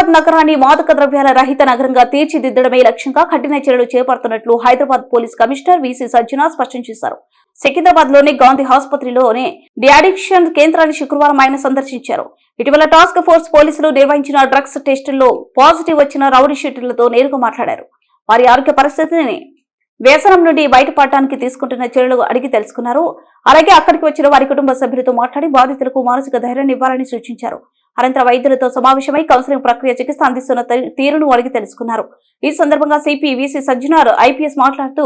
హైదరాబాద్ నగరాన్ని మాదక ద్రవ్యాల రహిత నగరంగా తీర్చిదిద్దడమే లక్ష్యంగా కఠిన చర్యలు చేపడుతున్నట్లు Hyderabad police commissioner VC Sajjanar స్పష్టం చేశారు. సికింద్రాబాద్ లోని గాంధీ ఆసుపత్రిలోని డిఅడిక్షన్ కేంద్రాన్ని శుక్రవారం ఆయన సందర్శించారు. ఇటీవల టాస్క్ ఫోర్స్ పోలీసులు నిర్వహించిన డ్రగ్స్ టెస్టుల్లో పాజిటివ్ వచ్చిన రౌడీ షీటర్లతో నేరుగా మాట్లాడారు. వారి ఆరోగ్య పరిస్థితిని, వ్యసనం నుండి బయటపడటానికి తీసుకుంటున్న చర్యలు అడిగి తెలుసుకున్నారు. అలాగే అక్కడికి వచ్చిన వారి కుటుంబ సభ్యులతో మాట్లాడి బాధితులకు మానసిక ధైర్యాన్ని ఇవ్వాలని సూచించారు. అనంతరం వైద్యులతో సమావేశమై కౌన్సిలింగ్ ప్రక్రియ, చికిత్స అందిస్తున్న తీరును అడిగి తెలుసుకున్నారు. ఈ సందర్భంగా సిపి వీసీ సజ్జనార్ ఐపీఎస్ మాట్లాడుతూ,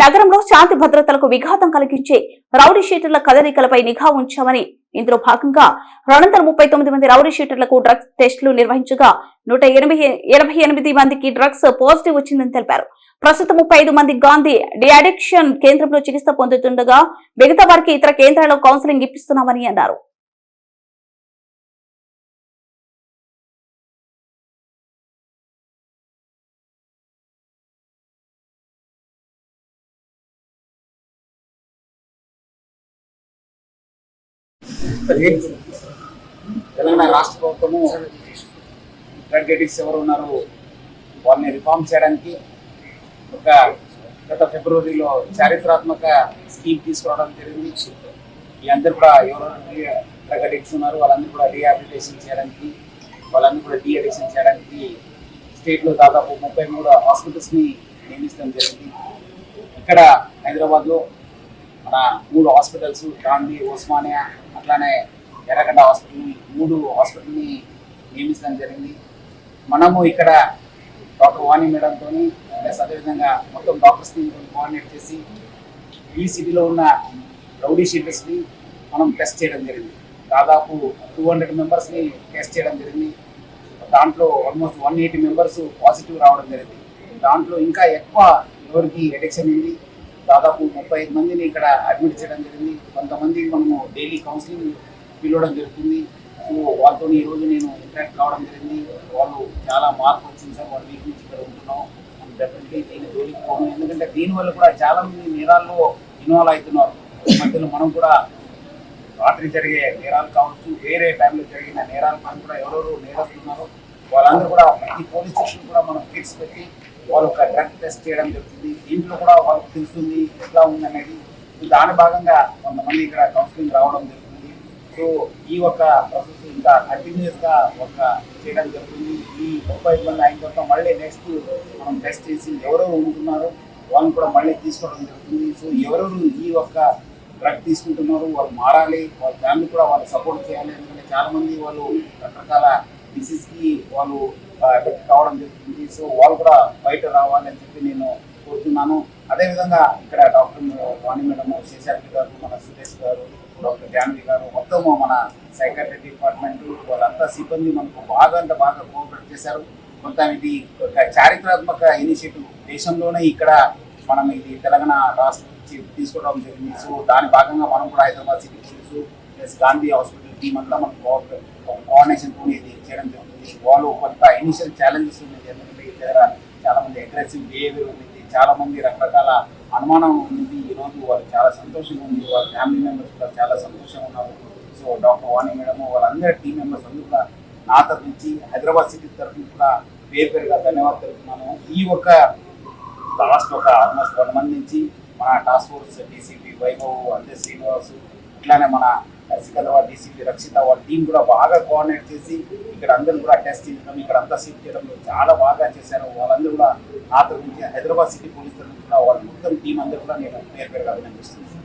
నగరంలో శాంతి భద్రతలకు విఘాతం కలిగించే రౌడీ షీటర్ల కదలికలపై నిఘా ఉంచామని, ఇందులో భాగంగా 239 మంది రౌడీ షీటర్లకు డ్రగ్స్ టెస్టులు నిర్వహించగా 188 మందికి డ్రగ్స్ పాజిటివ్ వచ్చిందని తెలిపారు. ప్రస్తుతం 35 మంది గాంధీ డిఅడిక్షన్ కేంద్రంలో చికిత్స పొందుతుండగా మిగతా వారికి ఇతర కేంద్రాల్లో కౌన్సిలింగ్ ఇప్పిస్తున్నామని అన్నారు. తెలంగాణ రాష్ట్ర ప్రభుత్వము డ్రగ్ అడిక్ట్స్ ఎవరు ఉన్నారో వాళ్ళని రిఫార్మ్ చేయడానికి గత ఫిబ్రవరిలో చారిత్రాత్మక స్కీమ్ తీసుకురావడం జరిగింది. ఈ అందరూ కూడా ఎవరైనా డ్రగ్ అడిక్ట్స్ ఉన్నారు వాళ్ళందరూ కూడా రీహాబిలిటేషన్ చేయడానికి, వాళ్ళందరూ కూడా డీఅడిక్షన్ చేయడానికి స్టేట్లో దాదాపు 33 హాస్పిటల్స్ని నియమించడం జరిగింది. ఇక్కడ హైదరాబాద్లో మన 3 హాస్పిటల్స్, గాంధీ, ఉస్మానియా, అట్లానే ఎర్రగడ్డ హాస్పిటల్, 3 హాస్పిటల్ని నియమించడం జరిగింది. మనము ఇక్కడ డాక్టర్ వాణి మేడంతో ప్లస్ అదేవిధంగా మొత్తం డాక్టర్స్ని కోఆర్డినేట్ చేసి ఈ సిటీలో ఉన్న రౌడీ షీటర్స్ని మనం టెస్ట్ చేయడం జరిగింది. దాదాపు 200 మెంబర్స్ని టెస్ట్ చేయడం జరిగింది. దాంట్లో ఆల్మోస్ట్ 180 మెంబర్స్ పాజిటివ్ రావడం జరిగింది. దాంట్లో ఇంకా ఎక్కువ ఎవరికి ఎడిక్షన్ ఉంది, దాదాపు 35 మందిని ఇక్కడ అడ్మిట్ చేయడం జరిగింది. కొంతమందికి మనము డైలీ కౌన్సిలింగ్ పిలవడం జరుగుతుంది. సో వాళ్ళతో ఈరోజు నేను ఇంటరాక్ట్ కావడం జరిగింది. వాళ్ళు చాలా మార్పు వచ్చింది సార్, 1 వీక్ నుంచి ఇక్కడ ఉంటున్నాం, డెఫినెట్లీ దీన్ని జోలికి పోవడం. ఎందుకంటే దీనివల్ల కూడా చాలామంది నేరాల్లో ఇన్వాల్వ్ అవుతున్నారు. ఈ మధ్యలో మనం కూడా రాత్రి జరిగే నేరాలు కావచ్చు, వేరే టైంలో జరిగిన నేరాలు మనం కూడా ఎవరెవరు నేరస్తున్నారు వాళ్ళందరూ కూడా ప్రతి పోలీస్ స్టేషన్ కూడా మనం కిట్స్ పెట్టి వాళ్ళు ఒక డ్రగ్ టెస్ట్ చేయడం జరుగుతుంది. దీంట్లో కూడా వాళ్ళకి తెలుస్తుంది ఎట్లా ఉందనేది. దాని భాగంగా కొంతమంది ఇక్కడ కౌన్సిలింగ్ రావడం జరుగుతుంది. సో ఈ ఒక ప్రాసెస్ ఇంకా కంటిన్యూస్గా చేయడం జరుగుతుంది. ఈ 35 మంది అయిన తర్వాత మళ్ళీ నెక్స్ట్ మనం టెస్ట్ చేసి ఎవరెవరు ఉంటున్నారో వాళ్ళని కూడా మళ్ళీ తీసుకోవడం జరుగుతుంది. సో ఎవరెవరు ఈ ఒక్క డ్రగ్ తీసుకుంటున్నారు వాళ్ళు మారాలి, వాళ్ళ ఫ్యామిలీ కూడా వాళ్ళు సపోర్ట్ చేయాలి. ఎందుకంటే చాలామంది వాళ్ళు రకరకాల డిసీజ్కి వాళ్ళు ఎఫెక్ట్ కావడం జరుగుతుంది. సో వాళ్ళు కూడా బయట రావాలని చెప్పి నేను కోరుతున్నాను. అదేవిధంగా ఇక్కడ డాక్టర్ వాణి మేడం, శేషాద్రి గారు, మన సురేష్ గారు, డాక్టర్ జాన్వి గారు, మొత్తము మన సైకాట్రీ డిపార్ట్మెంట్ వాళ్ళంతా సిబ్బంది మనకు బాగా కోఆపరేట్ చేశారు. మొత్తం ఇది ఒక చారిత్రాత్మక ఇనిషియేటివ్. దేశంలోనే ఇక్కడ మనం ఇది తెలంగాణ రాష్ట్రం నుంచి తీసుకోవడం జరిగింది. సో దాని భాగంగా మనం కూడా Hyderabad city police plus Gandhi hospital team అంతా మనం కోఆర్డినేషన్తో ఇది చేయడం జరుగుతుంది. వాళ్ళు కొంత ఇనిషియల్ ఛాలెంజెస్ ఉంది, ఎందుకంటే ఈ దగ్గర చాలామంది అగ్రెసివ్ బిహేవియర్ ఉంది, చాలామంది రకరకాల అనుమానం ఉంది. ఈరోజు వాళ్ళు చాలా సంతోషంగా ఉంది, వాళ్ళ ఫ్యామిలీ మెంబర్స్ కూడా చాలా సంతోషంగా ఉన్నారు. సో డాక్టర్ వాణి మేడం వాళ్ళందరి టీం మెంబర్స్ అందరూ కూడా నా తరఫు నుంచి, హైదరాబాద్ సిటీ తరఫు నుంచి కూడా పేరుగా ధన్యవాదాలు తెలుపుతున్నాను. ఈ ఒక లాస్ట్ ఆల్మోస్ట్ 1 మంత్ నుంచి మన టాస్క్ ఫోర్స్ డీసీపీ వైభవ్, అంతే శ్రీనివాస్, ఇట్లానే మన సికింద్రాబాద్ డీసీపీ రక్షిత వాళ్ళ టీం కూడా బాగా కోఆర్డినేట్ చేసి ఇక్కడ అందరూ కూడా టెస్ట్ చేయడం, ఇక్కడ అంతా షిఫ్ట్ చేయడంలో చాలా బాగా చేశారు. వాళ్ళందరూ కూడా నా తరఫు నుంచి, హైదరాబాద్ సిటీ పోలీస్ తరఫు నుంచి కూడా వాళ్ళ మొత్తం టీం అందరూ కూడా నేను పేరుగా అభినందిస్తున్నాను.